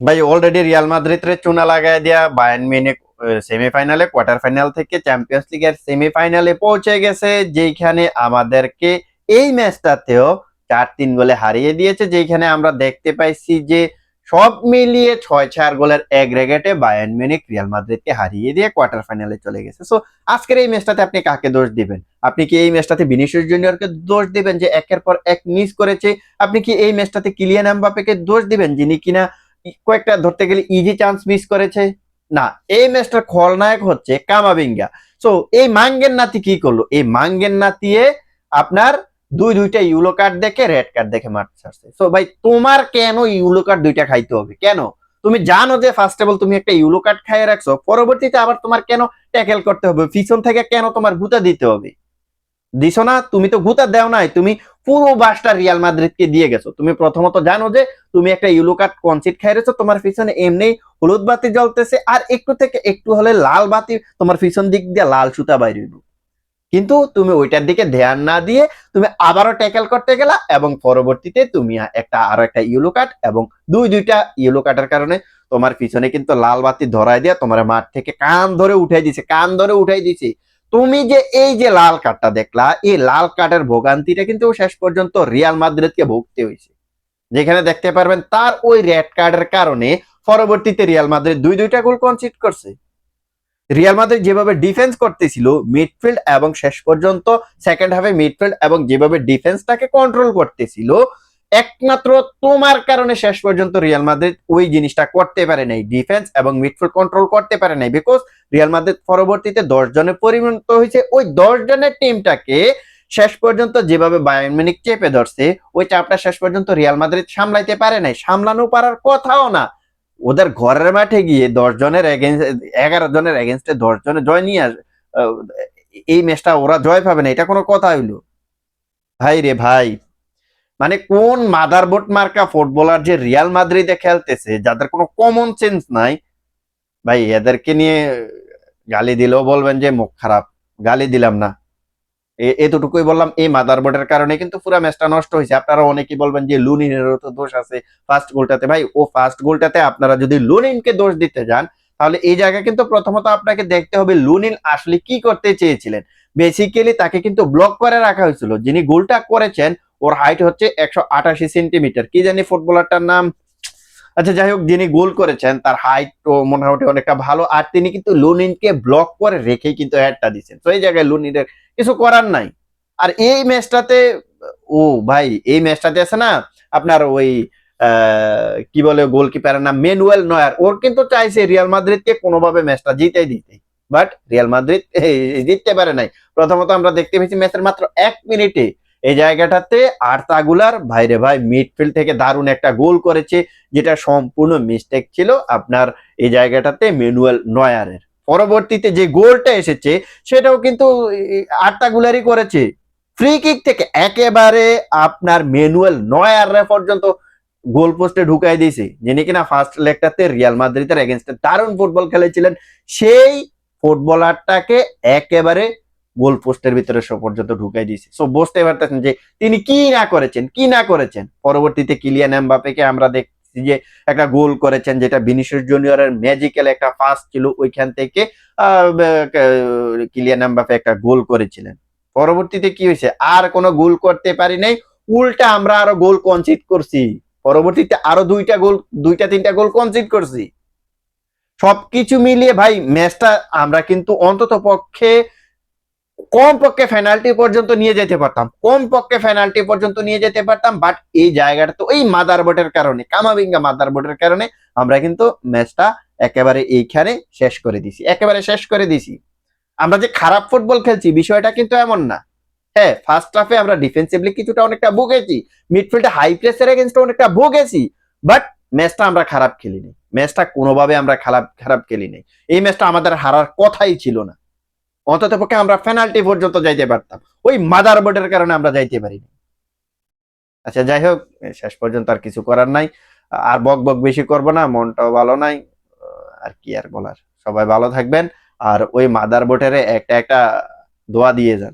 ভাই already Real Madrid রে চুনা লাগাই দিয়া বায়ার্ন মিউনিখ সেমিফাইনালে, কোয়ার্টার ফাইনাল থেকে চ্যাম্পিয়ন্স লিগের সেমিফাইনালে পৌঁছে গেছে, যেখানে আমাদেরকে এই ম্যাচটাতেও 4-3 গোলে হারিয়ে দিয়েছে, যেখানে আমরা দেখতে পাইছি যে সব মিলিয়ে 6-4 গোলের এগ্রেগেটে বায়ার্ন মিউনিখ রিয়াল মাদ্রিদকে হারিয়ে দিয়ে কোয়ার্টার ফাইনালে চলে গেছে। সো আজকের এই ম্যাচটাতে আপনি কাকে দোষ দিবেন? আপনি কি এই ম্যাচটাতে ভিনিসিয়াস জুনিয়রকে দোষ দিবেন যে একের পর এক মিস করেছে? আপনি কি এই ম্যাচটাতে কিলিয়ান এমবাপ্পেকে দোষ দিবেন যিনি কিনা কয়েকটা ধরতে গেলে ইজি চান্স মিস করেছে? না, এই ম্যাচটার খলনায়ক হচ্ছে কামাবিঙ্গা। সো এই মাঙ্গের নাতি কি করলো? এই মাঙ্গের নাতিয়ে আপনার দুইটা ইউলো কার্ড দেখে রেড কার্ড দেখে মাঠ ছাড়ছে। সো ভাই তোমার কেন ইউলো কার্ড দুইটা খাইতে হবে? কেন? তুমি জানো যে ফার্স্ট অফ অল তুমি একটা ইউলো কার্ড খাইয়ে রাখছো, পরবর্তীতে আবার তোমার কেন ট্যাকেল করতে হবে? পিছন থেকে কেন তোমার গুতা দিতে হবে? দিছো না, তুমি তো গুতা দেও নাই, তুমি পুরো বাসটা রিয়াল মাদ্রিদকে দিয়ে গেছো। তুমি প্রথমত জানো যে তুমি একটা ইউলো কার্ড কনসিড খাইরেছো, তোমার পিছনে এমনি হলুদ বাতি জ্বলতেছে, আর একটু থেকে একটু হলে লাল বাতি তোমার পিছন দিক দিয়ে লাল সুতা বাইরে হইব। কিন্তু তুমি ওইটার দিকে ধ্যান না দিয়ে তুমি আবারও ট্যাকেল করতে গেলা, এবং পরবর্তীতে তুমি আরো একটা ইয়েলো কার্ড এবং দুইটা ইয়েলো কার্ডের কারণে তোমার পিছনে কিন্তু লাল বাতি ধরাই দিয়ে তোমার মাঠ থেকে কান ধরে উঠাই দিছে। তুমি যে এই যে লাল কার্ডটা দেখলা, এই লাল কার্ডের ভোগান্তিটা কিন্তু শেষ পর্যন্ত রিয়াল মাদ্রিদকে ভুগতে হয়েছে, যেখানে দেখতে পারবেন তার ওই রেড কার্ডের কারণে পরবর্তীতে রিয়াল মাদ্রিদ দুইটা গোল কনসিড করছে। রিয়াল মাদ্রিদ যেভাবে ডিফেন্স করতেছিল মিডফিল্ড এবং শেষ পর্যন্ত সেকেন্ড হাফে মিডফিল্ড এবং যেভাবে ডিফেন্সটাকে কন্ট্রোল করতেছিল, একমাত্র তোমার কারণে শেষ পর্যন্ত রিয়াল মাদ্রিদ ওই জিনিসটা করতে পারে নাই, ডিফেন্স এবং মিডফিল্ড কন্ট্রোল করতে পারে নাই, বিকজ রিয়াল মাদ্রিদ পরবর্তীতে 10 জনে পরিণত হয়েছে। ওই 10 জনের টিমটাকে শেষ পর্যন্ত যেভাবে বায়ার্ন মিউনিখ চেপে ধরছে, ওই চাপটা শেষ পর্যন্ত রিয়াল মাদ্রিদ সামলাইতে পারে নাই, সামলানো পারার কথাও না। ওদের ঘরের মাঠে গিয়ে 10 জনের এগেনস্ট, 11 জনের এগেনস্টে 10 জনে জয় নিয়ে এই ম্যাচটা ওরা জয় পাবে না, এটা কোনো কথা হইলো? ভাই রে ভাই, মানে কোন মাদারবোর্ড মার্কা ফুটবলার যে রিয়াল মাদ্রিদে খেলতেছে, যাদের কোনো কমন সেন্স নাই, ভাই এদেরকে নিয়ে গালি দিলেও বলবেন যে মুখ খারাপ, গালি দিলাম না, এতটুকুই বললাম। এই মাদারবোর্ডের কারণে কিন্তু পুরো ম্যাচটা নষ্ট হয়েছে। আপনারা অনেকেই বলবেন যে লুনিনেরও তো দোষ আছে ফার্স্ট গোলটাতে। ভাই ও ফার্স্ট গোলটাতে আপনারা যদি লুনিনকে দোষ দিতে যান, তাহলে এই জায়গায় কিন্তু প্রথমত আপনাকে দেখতে হবে লুনিন আসলে কি করতে চেয়েছিলেন। বেসিক্যালি তাকে কিন্তু ব্লক করে রাখা হয়েছিল। যিনি গোলটা করেছেন ওর হাইট হচ্ছে 188 সেন্টিমিটার, কি জানি ফুটবলারটার নাম, আচ্ছা যাই হোক, যিনি গোল করেছেন তার হাইট তো মোটামুটি অনেকটা ভালো, আর তিনি কিন্তু লুনিনকে ব্লক করে রেখেই কিন্তু হেডটা দিচ্ছেন। তো এই জায়গায় লুনিনের কিছু করার নাই। আর এই ম্যাচটাতে, ও ভাই এই ম্যাচটাতে আছে না আপনার ওই কি বলে গোলকিপারের নাম, মেনুয়েল নয়ার, ওর কিন্তু চাইছে রিয়াল মাদ্রিদকে কোনোভাবে ম্যাচটা জিতেই দিতে, বাট রিয়াল মাদ্রিদ জিততে পারে নাই। প্রথমত আমরা দেখতে পেয়েছি ম্যাচের মাত্র 1 মিনিটে এই জায়গাটাতে আর্তা গুলার ভাইরে ভাই মিডফিল্ড থেকে দারুণ একটা গোল করেছে, যেটা সম্পূর্ণ মিস্টেক ছিল আপনার এই জায়গাটাতে ম্যানুয়েল নয়ারের। পরবর্তীতে যে গোলটা এসেছে সেটাও কিন্তু আর্তা গুলারই করেছে, ফ্রি কিক থেকে একেবারে আপনার ম্যানুয়েল নয়ার পর্যন্ত গোল পোস্টে ঢুকাই দিয়েছে, যিনি কিনা ফার্স্ট লেগটাতে রিয়াল মাদ্রিদের এগেনস্টে দারুণ ফুটবল খেলেছিলেন। সেই ফুটবলারটাকে একেবারে গোল পোস্টের ভিতরে পর্যন্ত ঢুকাই দিয়েছে। সো বুঝতে পারতেছেন যে তিনি কি না করেছেন, কি না করেছেন। পরবর্তীতে কিলিয়ান এমবাপ্পেকে আমরা দেখছি যে একটা গোল করেছেন, যেটা ভিনিসিয়াস জুনিয়রের ম্যাজিক্যাল একটা পাস ছিল, ওইখান থেকে কিলিয়ান এমবাপ্পে একটা গোল করেছিলেন। পরবর্তীতে কি হয়েছে, আর কোনো গোল করতে পারি নাই, উল্টা আমরা আরো গোল কনসিড করছি। পরবর্তীতে আরো দুইটা তিনটা গোল কনসিড করছি। সবকিছু মিলিয়ে ভাই ম্যাচটা আমরা কিন্তু অন্তত পক্ষে কমপক্ষে পেনাল্টি পর্যন্ত নিয়ে যেতে পারতাম, কমপক্ষে পেনাল্টি পর্যন্ত নিয়ে যেতে পারতাম। বাট এই জায়গাটা তো এই মাদারবোর্ডের কারণে, কামাবিঙ্গা মাদারবোর্ডের কারণে আমরা কিন্তু ম্যাচটা একেবারে এইখানে শেষ করে দিছি, একেবারে শেষ করে দিছি। আমরা যে খারাপ ফুটবল খেলছি বিষয়টা কিন্তু এমন না। হ্যাঁ, ফার্স্ট হাফে আমরা ডিফেন্সিভলি কিছুটা অনেকটা ভুগেছি, মিডফিল্ডে হাই প্রেসের এগেইনস্টে অনেকটা ভুগেছি, বাট ম্যাচটা আমরা খারাপ খেলিনি, ম্যাচটা কোনোভাবে আমরা খারাপ খেলিনি। এই ম্যাচটা আমাদের হারার কথাই ছিল না। অন্তত পক্ষে আমরা পেনাল্টি পর্যন্ত যাইতে পারতাম, ওই মাদারবোর্ডের কারণে আমরা যাইতে পারিনি। আচ্ছা যাই হোক, শেষ পর্যন্ত আর কিছু করার নাই। আর বক বক বেশি করব না, মনটাও ভালো নাই। আর কি আর বলার, সবাই ভালো থাকবেন। আর ওই মাদারবোর্ডের একটা একটা দোয়া দিয়ে যান।